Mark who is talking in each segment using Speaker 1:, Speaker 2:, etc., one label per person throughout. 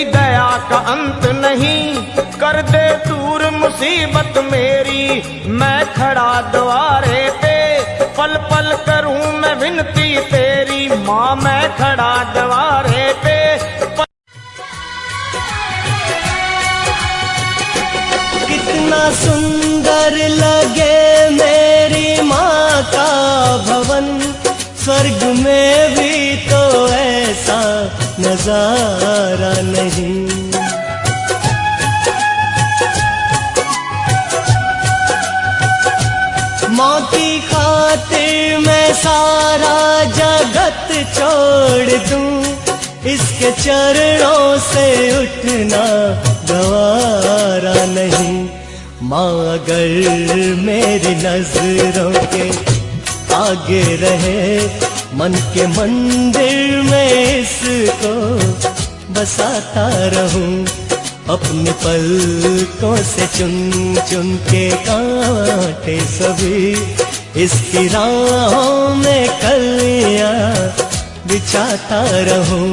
Speaker 1: तेरी दया का अंत नहीं, कर दे दूर मुसीबत मेरी। मैं खड़ा द्वारे पे, पल पल करूं मैं विनती तेरी। माँ मैं खड़ा द्वारे पे।
Speaker 2: कितना सुंदर लगे मेरी माँ का भवन, स्वर्ग में भी तो ऐसा नजारा नहीं। माँ की खातिर मैं सारा जगत छोड़ दूं, इसके चरणों से उठना गवारा नहीं। माँ अगर मेरी नजरों के आगे रहे, मन के मंदिर में इसको बसाता रहूं। अपने पलकों से चुन चुन के कांटे सभी, इसकी राहों में कलियां बिछाता रहूं।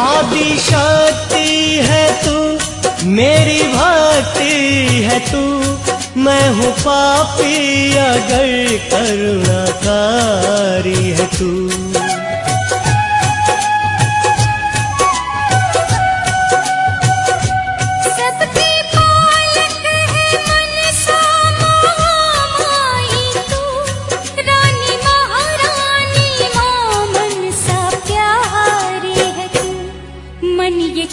Speaker 2: आदि शक्ति है तू, मेरी भक्ति है तू। मैं हूँ पापी अगर करुणाकारी है तू।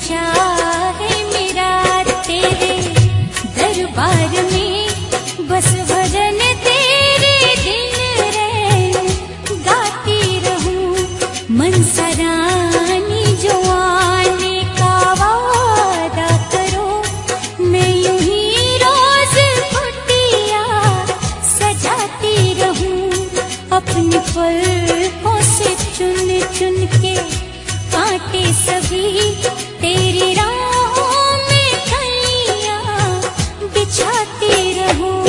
Speaker 3: चाहे मेरा तेरे दरबार में बस भजन तेरे दिन रैन गाती रहूं। मनसा रानी जो आने का वादा करो, मैं यूं ही रोज कुटिया सजाती रहूं। अपने पलकों से चुन चुन के कांटे सभी, तेरी राहों में कलियां बिछाती रहूं।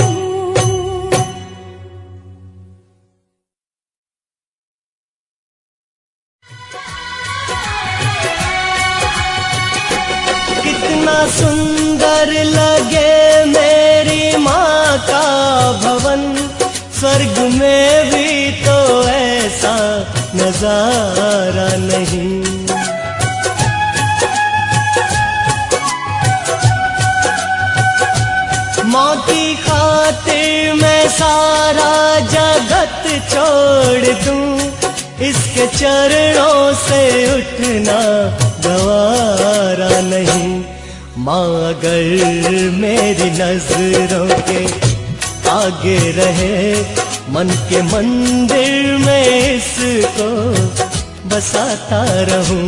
Speaker 2: कितना सुंदर लगे मेरी माँ का भवन, स्वर्ग में भी तो ऐसा नजारा नहीं। माँ की खातिर मैं सारा जगत छोड़ दूं, इसके चरणों से उठना गवारा नहीं। माँ अगर मेरी नजरों के आगे रहे, मन के मंदिर में इसको बसाता रहूं।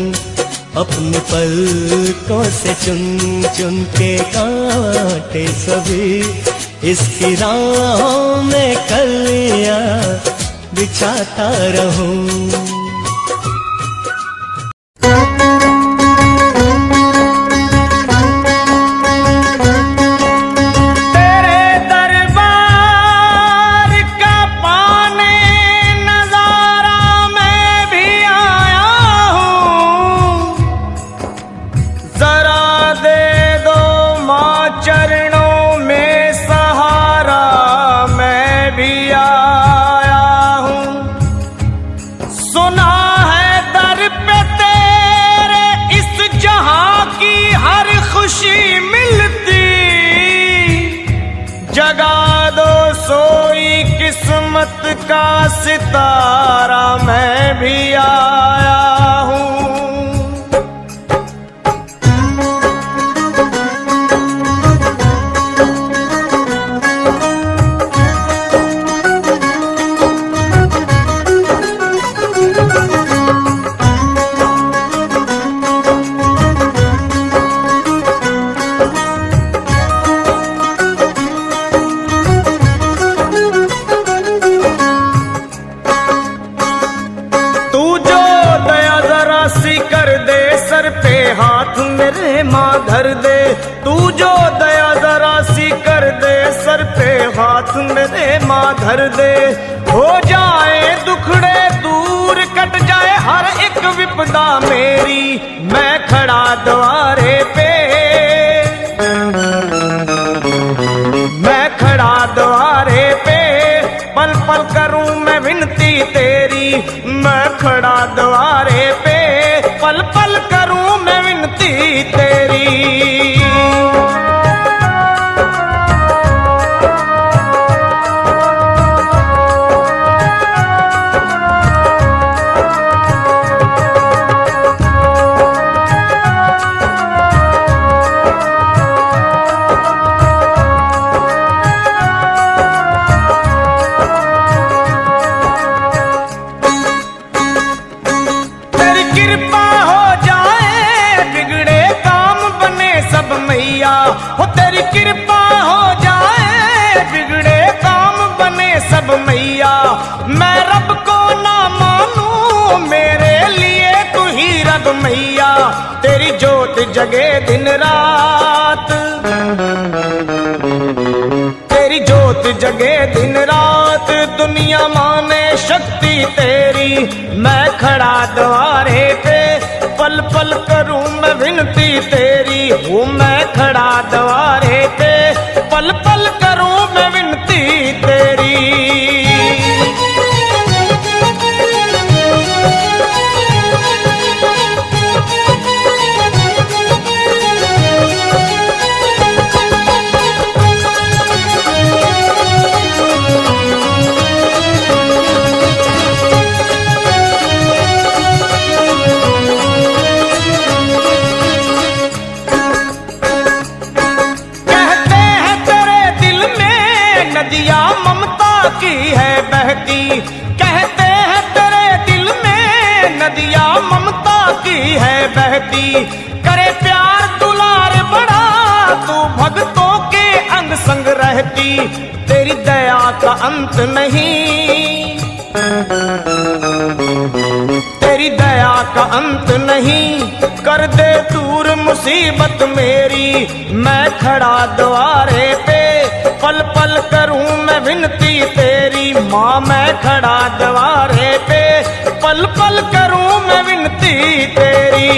Speaker 2: अपने पलकों से चुन चुन के काटे सभी इसकी राहों में कलियां बिछाता रहूं। किस्मत का सितारा मैं भी आया हूँ। माँ धर दे तू जो दया जरा सी कर दे सर पे हाथ मेरे माँ धर दे। हो जाए दुखड़े दूर कट जाए हर एक विपदा मेरी मैं खड़ा द्वारे पे। मैं खड़ा द्वारे पे पल पल करूं मैं विनती तेरी। मैं खड़ा द्वारे पे पल पल करूं मैं विनती तेरी। हो तेरी कृपा हो जाए बिगड़े काम बने सब मैया। मैं रब को ना मानूं मेरे लिए तू ही रब मैया। तेरी जोत जगे दिन रात तेरी जोत जगे दिन रात दुनिया माने शक्ति तेरी। मैं खड़ा द्वारे पे पल पल करूं मैं विनती तेरी। हूँ मैं खड़ा द्वारे पे पल पल करूं मैं विनती तेरी। ममता की है बहती कहते हैं तेरे दिल में नदियाँ ममता की है बहती। करे प्यार दुलार बड़ा तू भक्तों के अंग संग रहती। तेरी दया का अंत नहीं तेरी दया का अंत नहीं कर दे दूर मुसीबत मेरी। मैं खड़ा द्वारे पे पल पल करूं मैं विनती तेरी। माँ मैं खड़ा द्वारे पे पल पल करूं मैं विनती तेरी।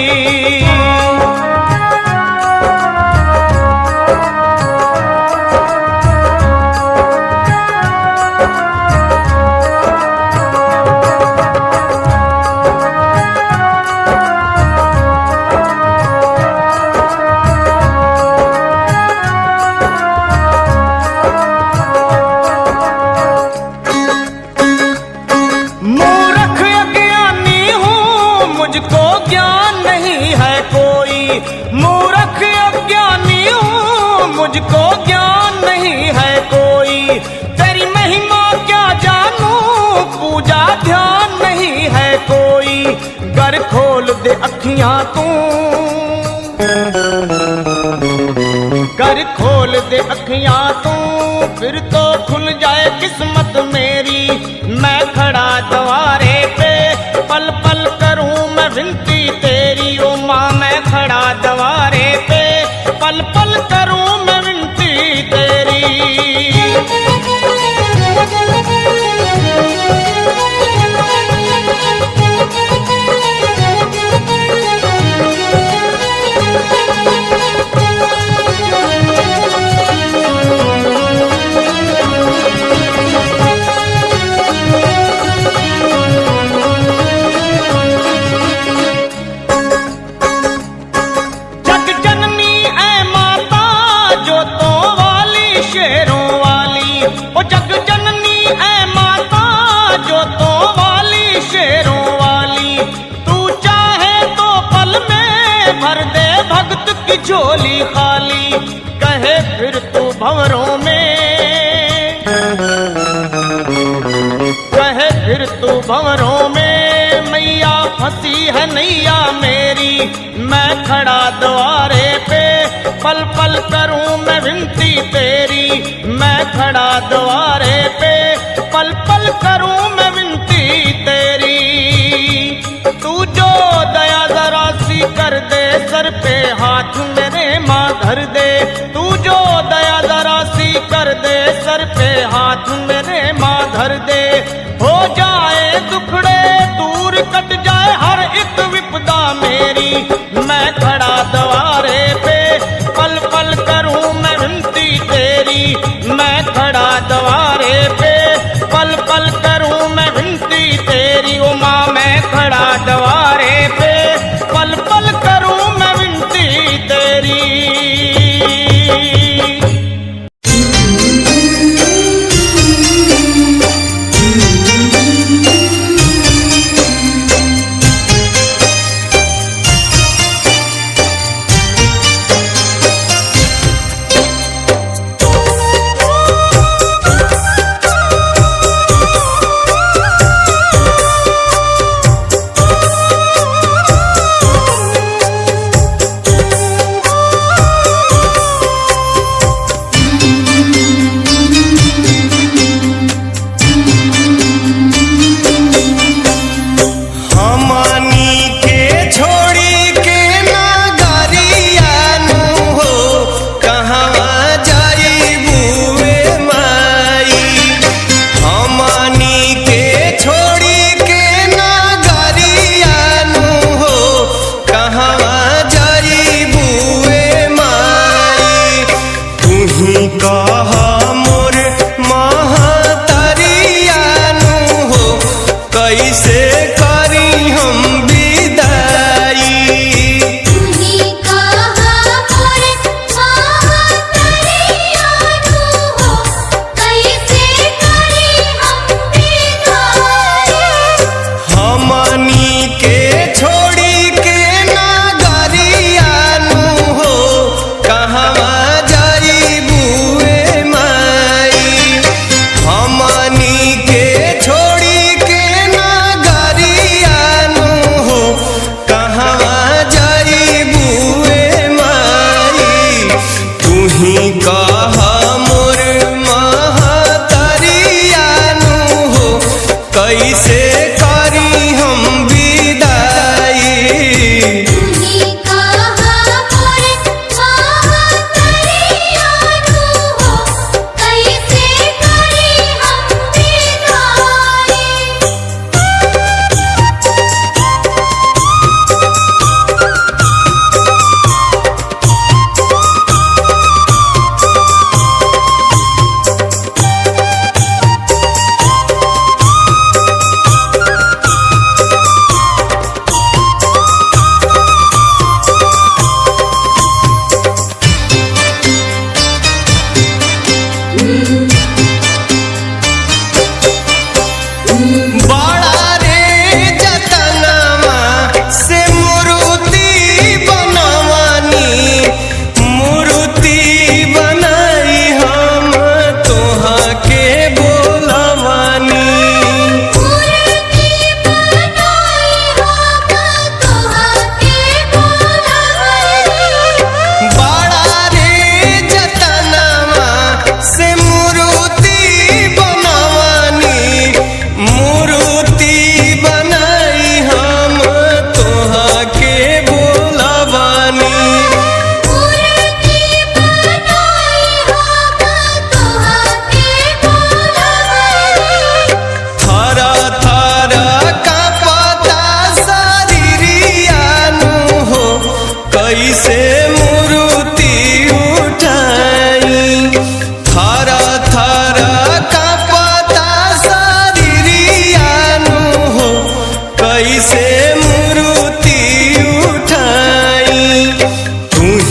Speaker 2: मुझको ज्ञान नहीं है कोई मूर्ख अज्ञानी हूँ। मुझको ज्ञान नहीं है कोई तेरी महिमा क्या जानूं। पूजा ध्यान नहीं है कोई घर खोल दे अखियां तू
Speaker 1: कर खोल दे अखियां तू, फिर तो खुल जाए किस्मत मेरी। मैं खड़ा द्वारे पे, पल पल करूं मैं विनती तेरी। ओ माँ मैं खड़ा द्वारे पे, पल पल करूं मैं विनती तेरी। झोली खाली कहे फिर तू भंवरों में, कहे फिर तू भंवरों में। मैया फंसी है नैया मेरी, मैं खड़ा द्वारे पे, पल पल करूं मैं विनती तेरी। मैं खड़ा द्वारे पे, पल पल करूं मैं विनती तेरी। तू जो दया जरा सी कर दे, सर पे हाथ मेरे माँ धर दे। तू जो दया जरा सी कर दे, सर पे हाथ मेरे माँ धर दे। हो जाए दुखड़े दूर, कट जाए हर एक विपदा मेरी। मैं खड़ा द्वारे पे, पल पल करूं मैं विनती तेरी। मैं खड़ा द्वारे पे, पल पल करूं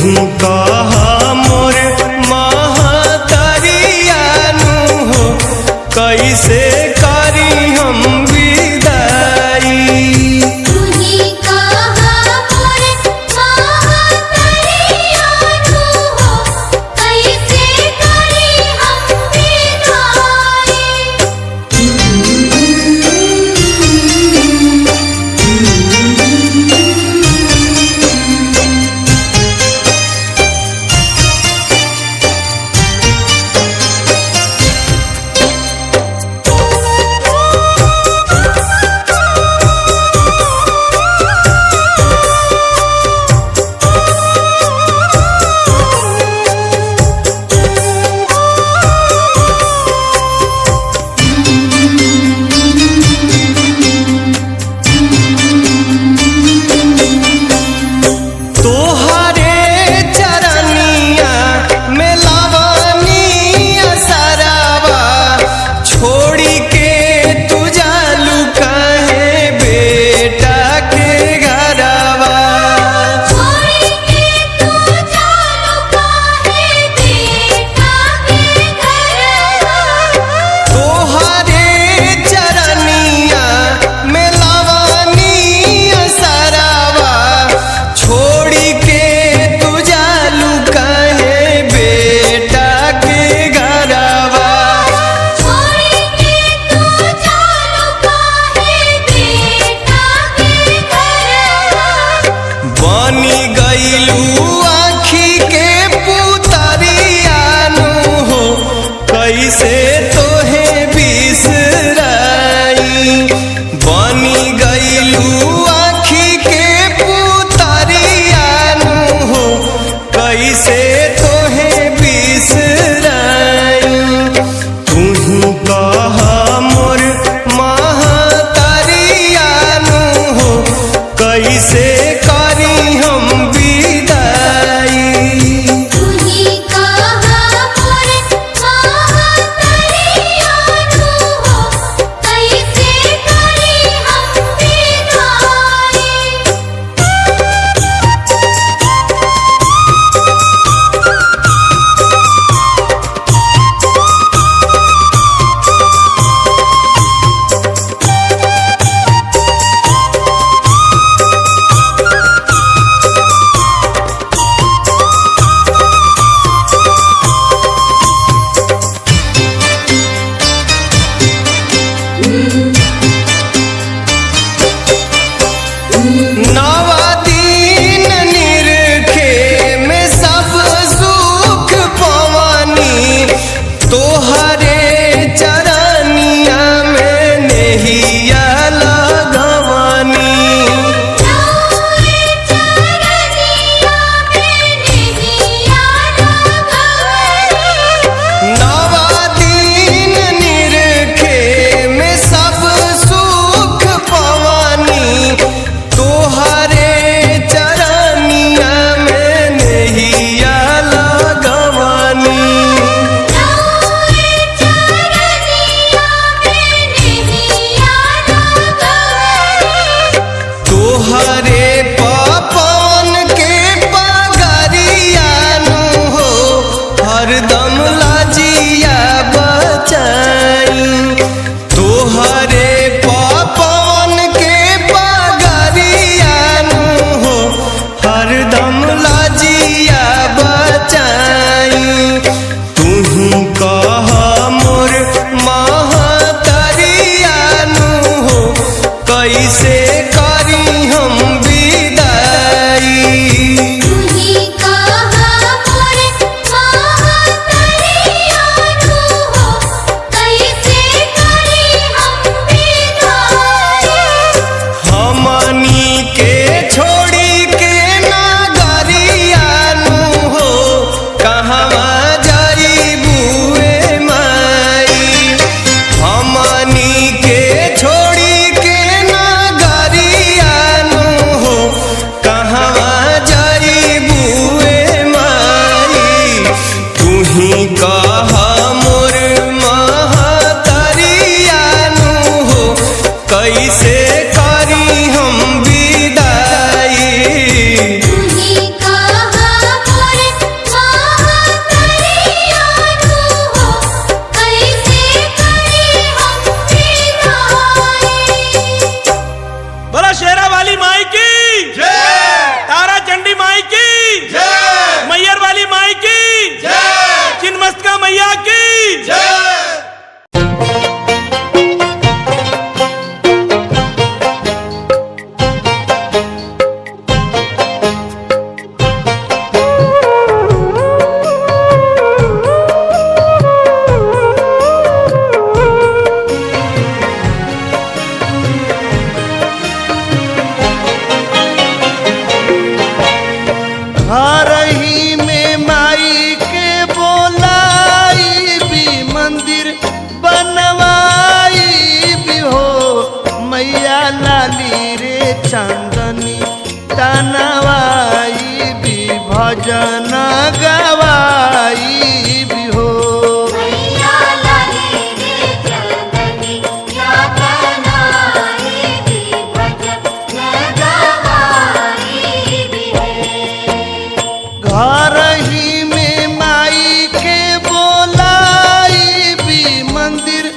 Speaker 2: ही कहा मोर महतरियानु हो कैसे करी हम विदाई।
Speaker 3: तू ही कहा मोर महतरियानु हो कैसे करी हम विदाई।
Speaker 2: तोहरे चरनिया में लावनिया सरावा छोड़ी के तू जालू काहे बेटा के घरवा।
Speaker 3: छोड़ी के तू जालू काहे बेटा के घरवा।
Speaker 2: तोहरे चरनिया में लावनिया सरावा छोड़ी के तू जालू काहे बेटा के घरवा।
Speaker 3: छोड़ी के तू जालू काहे बेटा के घरवा।
Speaker 2: बनी गईलू आँखी के पुतरियानु हो कैसे तोहे बिसराई। बनी गईलू आँखी के पुतरियानु हो कैसे तोहे बिसराई। तू ही कहा मोर महतरियानु हो कैसे करी हम विदाई।
Speaker 3: तू ही कहा मोर महतरियानु हो कैसे करी हम विदाई।
Speaker 2: घर ही में माई के बोलाई भी मंदिर बनवाई भी हो मैया लाली रे चांदनी तनवाई भी भजन गवाई भी हो
Speaker 3: मैया लाली रे चंदनी या बनाई भी भजन गवाई भी है।
Speaker 2: घर ही में माई के बोलाई भी मंदिर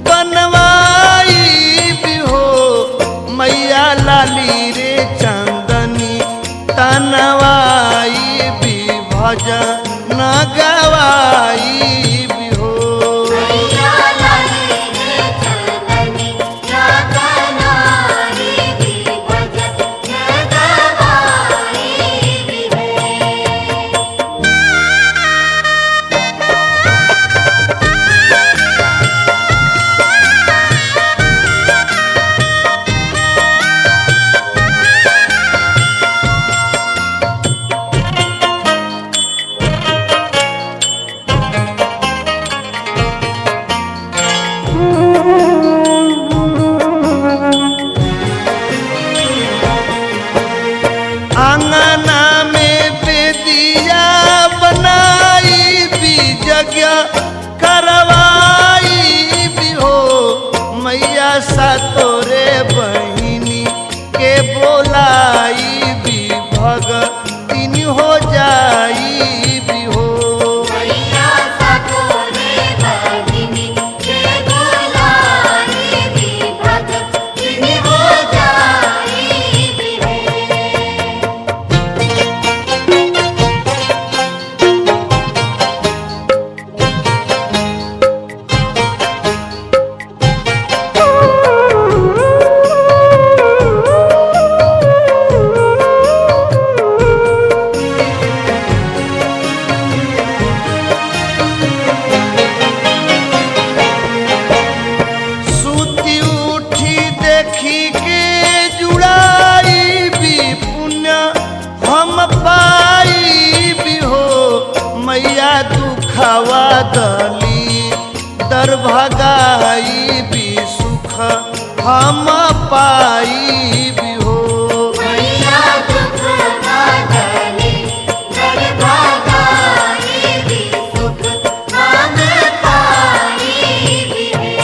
Speaker 2: बनवाई भी हो मैया लाली रे चांदनी तनवाई भी भजन गवाई भी हो
Speaker 3: मैया लाली रे चंदनी या बनाई भी भजन गवाई भी है।
Speaker 2: आंगना में बेदिया बनाई भी जगह करवाई भी हो मैया सा तोरे बहिनी के बोलाई भी भगतिन हो जाई भी हो
Speaker 3: मैया सतोरे बहिनी के बोलाई भी भगतिन हो जाई भी है।
Speaker 2: सूती उठी देखी के जुड़ाई भी पुण्य हम पाई भी हो मैया दुखवा दली दर भगाई भी सुख हम पाई भी हो
Speaker 3: मैया दुख बदली दर भगाई भी सुख हम पाई भी है।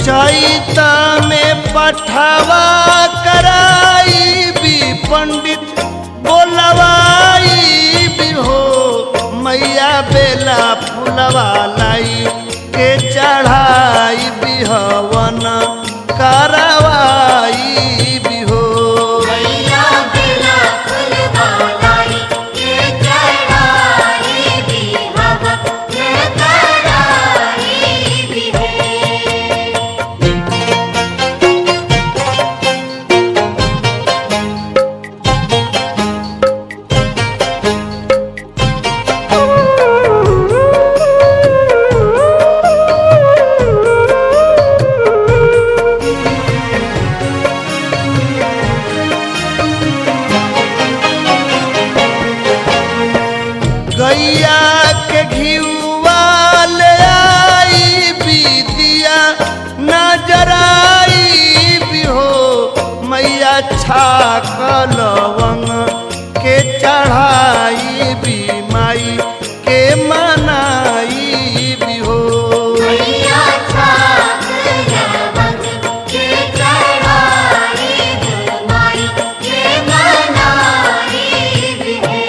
Speaker 2: चैता में पठवा कराई भी पंडित बोलवाई भी हो मैया बेला फुलवा लाई के चढ़ाई भी हवन करवाई भी हो
Speaker 3: मैया बेला फूल वालाई के चढ़ाई भी हवन कराई भी है।
Speaker 2: गैया के घिउवा ले आई भी दिया नजराई भी हो मैया छाक लवंग के चढ़ाई भी माई के मनाई भी हो
Speaker 3: मैया छाक लवंग के चढ़ाई भी माई के मनाई भी है।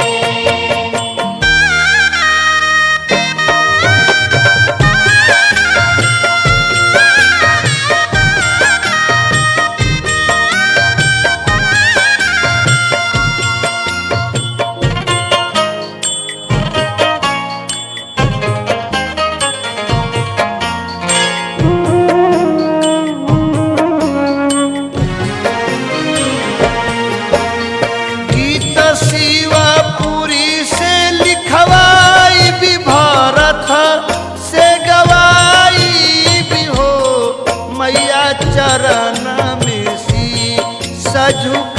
Speaker 1: झुक